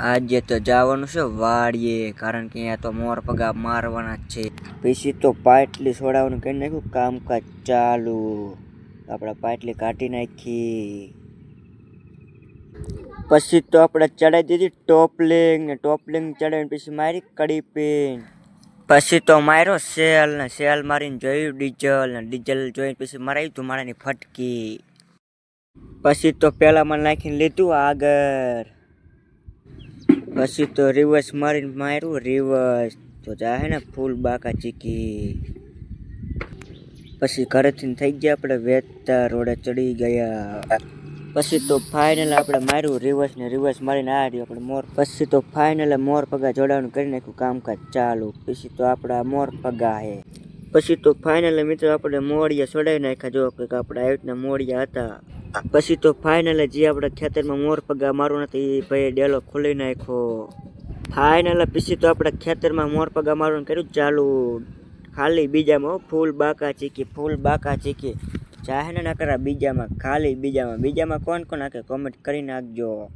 આજે તો જવાનું છે વાડીએ, કારણ કે અહીંયા તો મોર પગા મારવાના જ છે. પછી તો પાટલી છોડાવવાનું કરી નાખ્યું, કામકાજ ચાલુ. આપણે પાટલી કાઢી નાખી. પછી તો આપણે ચડાવી દીધી ટોપલિંગ ને ટોપલિંગ ચડાવીને પછી મારી કડી પીન. પછી તો માર્યો સેલ ને સેલ મારીને જોયું ડીઝલ ને ડીઝલ જોઈને પછી મરાવી ધુમાડાની ફટકી. પછી તો પેલા માં નાખીને લીધું આગળ. પછી તો રિવર્સ મારીને માર્યું રિવર્સ, તો જાહે ને ફૂલ બાકા ચીકી. પછી ઘરેથી થઈ ગયા આપણે વેચતા, રોડે ચડી ગયા. પછી તો ફાઇનલ આપણે માર્યું રિવર્સ ને રિવર્સ મારીને આ રહ્યું આપણે મોર. પછી તો ફાઇનલ મોર પગા જોડાવાનું કરી નાખ્યું, કામકાજ ચાલુ. પછી તો આપણા મોર પગા હે. પછી તો ફાઇનલ મિત્રો આપણે મોડિયા છોડાવી નાખ્યા. જો કંઈક આપણે આવી રીતના મોડિયા હતા. પછી તો ફાઇનલ જે આપણે ખેતરમાં મોર પગા મારવું નથી એ ભાઈ ડેલો ખોલી નાખ્યો. ફાઇનલ પછી તો આપણે ખેતરમાં મોર પગા મારવાનું કર્યું ચાલુ. ખાલી બીજામાં ફૂલ બાકા ચીકી, ફૂલ બાકા ચીકી. ચાહે ના કરા બીજામાં, ખાલી બીજામાં. બીજામાં કોણ કોણ નાખે કોમેન્ટ કરી નાખજો.